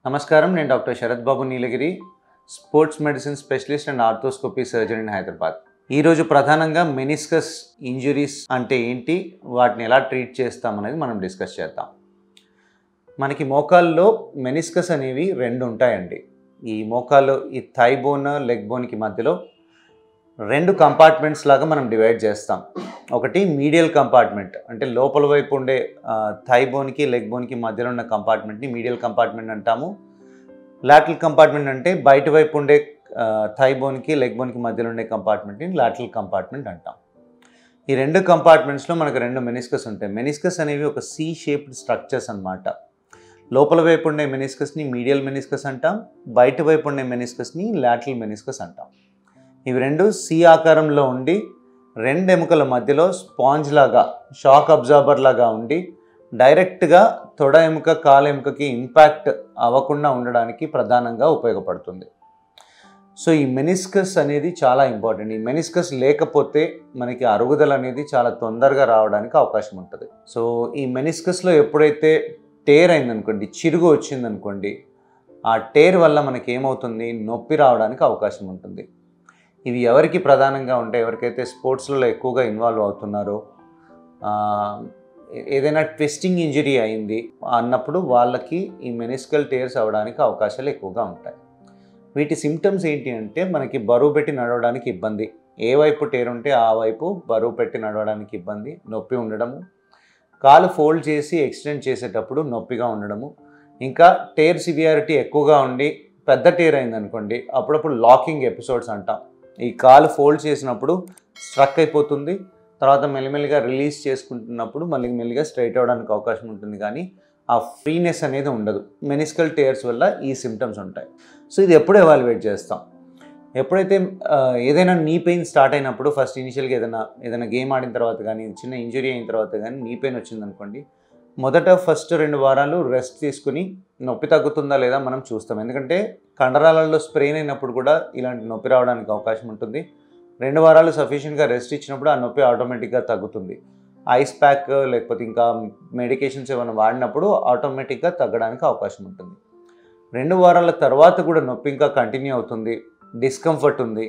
నమస్కారం, నేను doctor Sharath Babu Neelagiri, sports medicine specialist and arthroscopy surgeon in Hyderabad. ఈరోజు ప్రధానంగా మెనిస్కస్ ఇంజురీస్ అంటే ఏంటి, వాటిని ఎలా ట్రీట్ చేస్తామనేది మనం డిస్కస్ చేద్దాం. మనకి మోకాల్లో మెనిస్కస్ అనేవి రెండు ఉంటాయండి. ఈ మోకాల్లో ఈ థై బోన్, లెగ్ బోన్కి మధ్యలో రెండు కంపార్ట్మెంట్స్ లాగా మనం డివైడ్ చేస్తాం. ఒకటి మీడియల్ కంపార్ట్మెంట్, అంటే లోపల వైపు ఉండే థై బోన్కి లెగ్ బోన్కి మధ్యలో ఉన్న కంపార్ట్మెంట్ని మీడియల్ కంపార్ట్మెంట్ అంటాము. లాటరల్ కంపార్ట్మెంట్ అంటే బయట వైపు ఉండే థై బోన్కి లెగ్ బోన్కి మధ్యలో ఉండే కంపార్ట్మెంట్ని లాటరల్ కంపార్ట్మెంట్ అంటాం. ఈ రెండు కంపార్ట్మెంట్స్లో మనకు రెండు మెనిస్కస్ ఉంటాయి. మెనిస్కస్ అనేవి ఒక సి షేప్డ్ స్ట్రక్చర్స్ అన్నమాట. లోపల వైపు ఉండే మెనిస్కస్ని మీడియల్ మెనిస్కస్ అంటాం, బయట వైపు ఉండే మెనిస్కస్ని లాటరల్ మెనిస్కస్ అంటాం. ఇవి రెండు సి ఆకారంలో ఉండి రెండు ఎముకల మధ్యలో స్పాంజ్ లాగా, షాక్ అబ్జార్బర్ లాగా ఉండి డైరెక్ట్గా తొడ ఎముక, కాలు ఎముకకి ఇంపాక్ట్ అవ్వకుండా ఉండడానికి ప్రధానంగా ఉపయోగపడుతుంది. సో ఈ మెనిస్కస్ అనేది చాలా ఇంపార్టెంట్. ఈ మెనిస్కస్ లేకపోతే మనకి అరుగుదల అనేది చాలా తొందరగా రావడానికి అవకాశం ఉంటుంది. సో ఈ మెనిస్కస్లో ఎప్పుడైతే టేర్ అయిందనుకోండి, చిరుగు వచ్చిందనుకోండి, ఆ టేర్ వల్ల మనకి ఏమవుతుంది, నొప్పి రావడానికి అవకాశం ఉంటుంది. ఇవి ఎవరికి ప్రధానంగా ఉంటాయి, ఎవరికైతే స్పోర్ట్స్లలో ఎక్కువగా ఇన్వాల్వ్ అవుతున్నారో, ఏదైనా ట్విస్టింగ్ ఇంజరీ అయింది అన్నప్పుడు వాళ్ళకి ఈ మెనిస్కల్ టేర్స్ అవ్వడానికి అవకాశాలు ఎక్కువగా ఉంటాయి. వీటి సిమ్టమ్స్ ఏంటి అంటే, మనకి బరువు పెట్టి నడవడానికి ఇబ్బంది, ఏ వైపు టేర్ ఉంటే ఆ వైపు బరువు పెట్టి నడవడానికి ఇబ్బంది, నొప్పి ఉండడము, కాలు ఫోల్డ్ చేసి ఎక్స్టెండ్ చేసేటప్పుడు నొప్పిగా ఉండడము, ఇంకా టేర్ సివియారిటీ ఎక్కువగా ఉండి పెద్ద టేర్ అయిందనుకోండి, అప్పుడప్పుడు లాకింగ్ ఎపిసోడ్స్ అంటాం. ఈ కాలు ఫోల్డ్ చేసినప్పుడు స్ట్రక్ అయిపోతుంది, తర్వాత మెల్లిమెల్లిగా రిలీజ్ చేసుకుంటున్నప్పుడు మెల్లిగా స్ట్రైట్ అవ్వడానికి అవకాశం ఉంటుంది, కానీ ఆ ఫ్రీనెస్ అనేది ఉండదు. మెనిస్కల్ టేర్స్ వల్ల ఈ సిమ్టమ్స్ ఉంటాయి. సో ఇది ఎప్పుడు ఎవాల్యుయేట్ చేస్తాం, ఎప్పుడైతే ఏదైనా నీ పెయిన్ స్టార్ట్ అయినప్పుడు, ఫస్ట్ ఇనిషియల్గా ఏదైనా గేమ్ ఆడిన తర్వాత కానీ, చిన్న ఇంజరీ అయిన తర్వాత కానీ నీ పెయిన్ వచ్చిందనుకోండి, ఫస్ట్ 2 వారాలు రెస్ట్ తీసుకుని నొప్పి తగ్గుతుందా లేదా మనం చూస్తాం. ఎందుకంటే కండరాలలో స్ప్రెయిన్ అయినప్పుడు కూడా ఇలాంటి నొప్పి రావడానికి అవకాశం ఉంటుంది. 2 వారాలు సఫిషియెంట్గా రెస్ట్ ఇచ్చినప్పుడు ఆ నొప్పి ఆటోమేటిక్గా తగ్గుతుంది. ఐస్ ప్యాక్ లేకపోతే ఇంకా మెడికేషన్స్ ఏమైనా వాడినప్పుడు ఆటోమేటిక్గా తగ్గడానికి అవకాశం ఉంటుంది. 2 వారాల తర్వాత కూడా నొప్పి ఇంకా కంటిన్యూ అవుతుంది, డిస్కంఫర్ట్ ఉంది,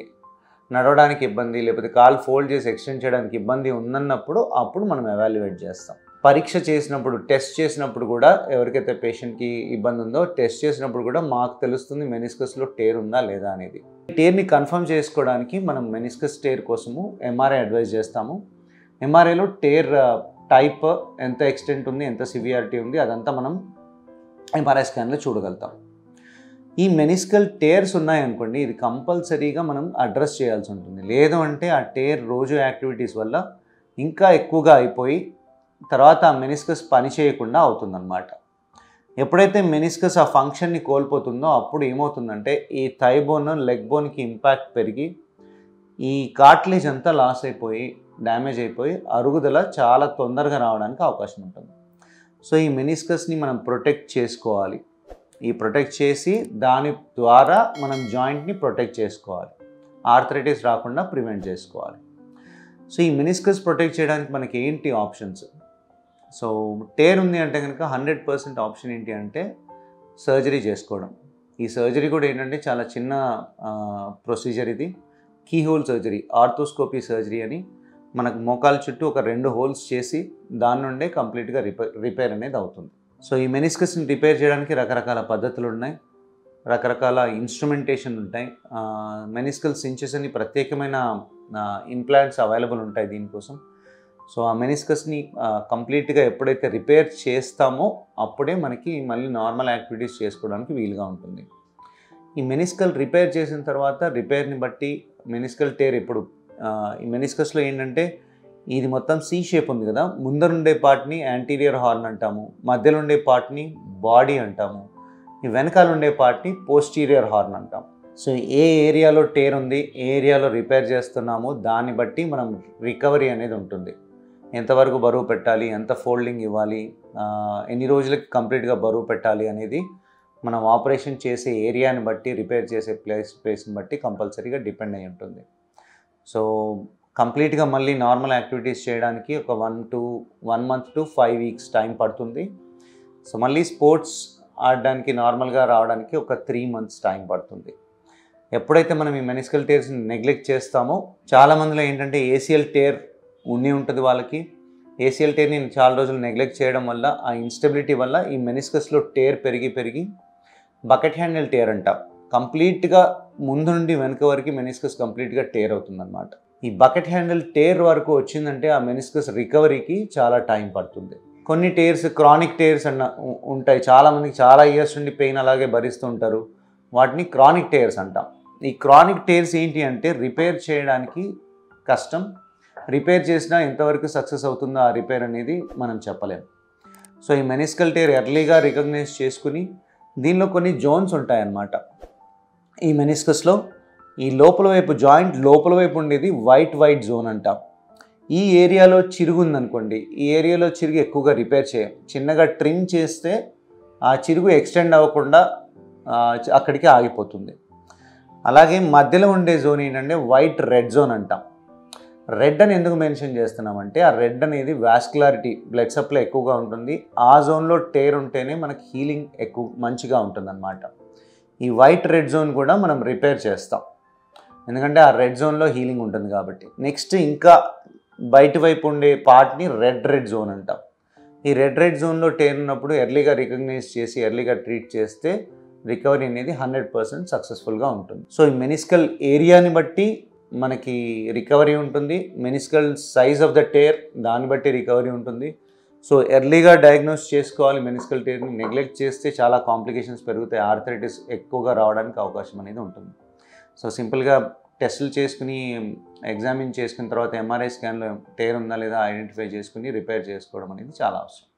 నడవడానికి ఇబ్బంది, లేకపోతే కాలు ఫోల్డ్ చేసి ఎక్స్టెండ్ చేయడానికి ఇబ్బంది ఉందన్నప్పుడు అప్పుడు మనం ఎవాల్యుయేట్ చేస్తాం. పరీక్ష చేసినప్పుడు, టెస్ట్ చేసినప్పుడు కూడా, ఎవరికైతే పేషెంట్కి ఇబ్బంది ఉందో టెస్ట్ చేసినప్పుడు కూడా మాకు తెలుస్తుంది మెనిస్కస్లో టేర్ ఉందా లేదా అనేది. టేర్ని కన్ఫర్మ్ చేసుకోవడానికి మనం మెనిస్కస్ టేర్ కోసము ఎంఆర్ఐ అడ్వైజ్ చేస్తాము. ఎంఆర్ఐలో టేర్ టైప్, ఎంత ఎక్స్టెంట్ ఉంది, ఎంత సివియారిటీ ఉంది, అదంతా మనం ఎంఆర్ఐ స్కాన్లో చూడగలుగుతాం. ఈ మెనిస్కల్ టేర్స్ ఉన్నాయనుకోండి, ఇది కంపల్సరీగా మనం అడ్రస్ చేయాల్సి ఉంటుంది. లేదు అంటే ఆ టేర్ రోజు యాక్టివిటీస్ వల్ల ఇంకా ఎక్కువగా అయిపోయి తర్వాత ఆ మెనిస్కస్ పని చేయకుండా అవుతుందన్నమాట. ఎప్పుడైతే మెనిస్కస్ ఆ ఫంక్షన్ని కోల్పోతుందో అప్పుడు ఏమవుతుందంటే, ఈ థై బోన్, లెగ్ బోన్కి ఇంపాక్ట్ పెరిగి ఈ కార్టిలేజ్ అంతా లాస్ అయిపోయి, డ్యామేజ్ అయిపోయి అరుగుదల చాలా తొందరగా రావడానికి అవకాశం ఉంటుంది. సో ఈ మెనిస్కస్ని మనం ప్రొటెక్ట్ చేసుకోవాలి. ఈ ప్రొటెక్ట్ చేసి దాని ద్వారా మనం జాయింట్ని ప్రొటెక్ట్ చేసుకోవాలి, ఆర్థరైటిస్ రాకుండా ప్రివెంట్ చేసుకోవాలి. సో ఈ మెనిస్కస్ ప్రొటెక్ట్ చేయడానికి మనకి ఏంటి ఆప్షన్స్? సో టేర్ ఉంది అంటే కనుక 100% ఆప్షన్ ఏంటి అంటే సర్జరీ చేసుకోవడం. ఈ సర్జరీ కూడా ఏంటంటే చాలా చిన్న ప్రొసీజర్. ఇది కీహోల్ సర్జరీ, ఆర్థోస్కోపీ సర్జరీ అని. మనకు మోకాలు చుట్టూ ఒక 2 హోల్స్ చేసి దాని నుండే కంప్లీట్గా రిపేర్ అనేది అవుతుంది. సో ఈ మెనిస్కస్ని రిపేర్ చేయడానికి రకరకాల పద్ధతులు ఉన్నాయి, రకరకాల ఇన్స్ట్రుమెంటేషన్ ఉంటాయి. మెనిస్కల్ సించెస్ అని ప్రత్యేకమైన ఇంప్లాంట్స్ అవైలబుల్ ఉంటాయి దీనికోసం. సో ఆ మెనిస్కస్ని కంప్లీట్గా ఎప్పుడైతే రిపేర్ చేస్తామో అప్పుడే మనకి మళ్ళీ నార్మల్ యాక్టివిటీస్ చేసుకోవడానికి వీలుగా ఉంటుంది. ఈ మెనిస్కల్ రిపేర్ చేసిన తర్వాత రిపేర్ని బట్టి మెనిస్కల్ టేర్ ఎప్పుడు, ఈ మెనిస్కస్లో ఏంటంటే ఇది మొత్తం సి షేప్ ఉంది కదా, ముందరుండే పార్ట్ని యాంటీరియర్ హార్న్ అంటాము, మధ్యలో ఉండే పార్ట్ని బాడీ అంటాము, ఈ వెనకాల ఉండే పార్ట్ని పోస్టీరియర్ హార్న్ అంటాం. సో ఏ ఏరియాలో టేర్ ఉంది, ఏ ఏరియాలో రిపేర్ చేస్తున్నామో దాన్ని బట్టి మనం రికవరీ అనేది ఉంటుంది. ఎంతవరకు బరువు పెట్టాలి, ఎంత ఫోల్డింగ్ ఇవ్వాలి, ఎన్ని రోజులకి కంప్లీట్గా బరువు పెట్టాలి అనేది మనం ఆపరేషన్ చేసే ఏరియాని బట్టి, రిపేర్ చేసే ప్లేస్ని బట్టి కంపల్సరీగా డిపెండ్ అయి ఉంటుంది. సో కంప్లీట్గా మళ్ళీ నార్మల్ యాక్టివిటీస్ చేయడానికి ఒక 1 month to 5 weeks టైం పడుతుంది. సో మళ్ళీ స్పోర్ట్స్ ఆడడానికి నార్మల్గా రావడానికి ఒక 3 months టైం పడుతుంది. ఎప్పుడైతే మనం ఈ మెనిస్కల్ టేర్స్ని నెగ్లెక్ట్ చేస్తామో చాలామందిలో ఏంటంటే ఏసీఎల్ టేర్ ఉంటుంది వాళ్ళకి. ఏసీఎల్ టేర్ని చాలా రోజులు నెగ్లెక్ట్ చేయడం వల్ల ఆ ఇన్స్టెబిలిటీ వల్ల ఈ మెనిస్కస్లో టేర్ పెరిగి బకెట్ హ్యాండిల్ టేర్ అంటాం. కంప్లీట్గా ముందు నుండి వెనుక వరకు మెనిస్కస్ కంప్లీట్గా టేర్ అవుతుందన్నమాట. ఈ బకెట్ హ్యాండిల్ టేర్ వరకు వచ్చిందంటే ఆ మెనిస్కస్ రికవరీకి చాలా టైం పడుతుంది. కొన్ని టేర్స్ క్రానిక్ టేర్స్ ఉంటాయి. చాలామందికి చాలా ఇయర్స్ నుండి పెయిన్ అలాగే భరిస్తూ ఉంటారు. వాటిని క్రానిక్ టేర్స్ అంటాం. ఈ క్రానిక్ టేర్స్ ఏంటి అంటే రిపేర్ చేయడానికి కష్టం. రిపేర్ చేసినా ఎంతవరకు సక్సెస్ అవుతుందో ఆ రిపేర్ అనేది మనం చెప్పలేము. సో ఈ మెనిస్కల్ టేర్ ఎర్లీగా రికగ్నైజ్ చేసుకుని దీనిలో కొన్ని జోన్స్ ఉంటాయన్నమాట. ఈ మెనిస్కస్లో ఈ లోపల వైపు జాయింట్ లోపల వైపు ఉండేది వైట్ జోన్ అంటాం. ఈ ఏరియాలో చిరుగు ఉందనుకోండి, ఈ ఏరియాలో చిరుగు ఎక్కువగా రిపేర్ చేయం. చిన్నగా ట్రిమ్ చేస్తే ఆ చిరుగు ఎక్స్టెండ్ అవ్వకుండా అక్కడికి ఆగిపోతుంది. అలాగే మధ్యలో ఉండే జోన్ ఏంటంటే రెడ్ జోన్ అంటాం. రెడ్ అని ఎందుకు మెన్షన్ చేస్తున్నామంటే ఆ రెడ్ అనేది వాస్కులారిటీ బ్లడ్ సప్లై ఎక్కువగా ఉంటుంది. ఆ జోన్లో టేర్ ఉంటేనే మనకి హీలింగ్ మంచిగా ఉంటుందన్నమాట. ఈ రెడ్ జోన్ కూడా మనం రిపేర్ చేస్తాం, ఎందుకంటే ఆ రెడ్ జోన్లో హీలింగ్ ఉంటుంది కాబట్టి. నెక్స్ట్ ఇంకా బయట వైపు ఉండే పార్ట్ని రెడ్ జోన్ అంటాం. ఈ రెడ్ జోన్లో టేర్ ఉన్నప్పుడు ఎర్లీగా రికగ్నైజ్ చేసి ఎర్లీగా ట్రీట్ చేస్తే రికవరీ అనేది 100% సక్సెస్ఫుల్గా ఉంటుంది. సో ఈ మెనిస్కల్ ఏరియాని బట్టి మనకి రికవరీ ఉంటుంది. Meniscal size of the tear దాన్ని బట్టి రికవరీ ఉంటుంది. సో ఎర్లీగా డయాగ్నోస్ చేసుకోవాలి. మెనిస్కల్ టేర్ని నెగ్లెక్ట్ చేస్తే చాలా కాంప్లికేషన్స్ పెరుగుతాయి. ఆర్థరైటిస్ ఎక్కువగా రావడానికి అవకాశం అనేది ఉంటుంది. సో సింపుల్గా టెస్టులు చేసుకుని ఎగ్జామిన్ చేసుకున్న తర్వాత ఎంఆర్ఐ స్కాన్లో టేర్ ఉందా లేదా ఐడెంటిఫై చేసుకుని రిపేర్ చేసుకోవడం అనేది చాలా అవసరం.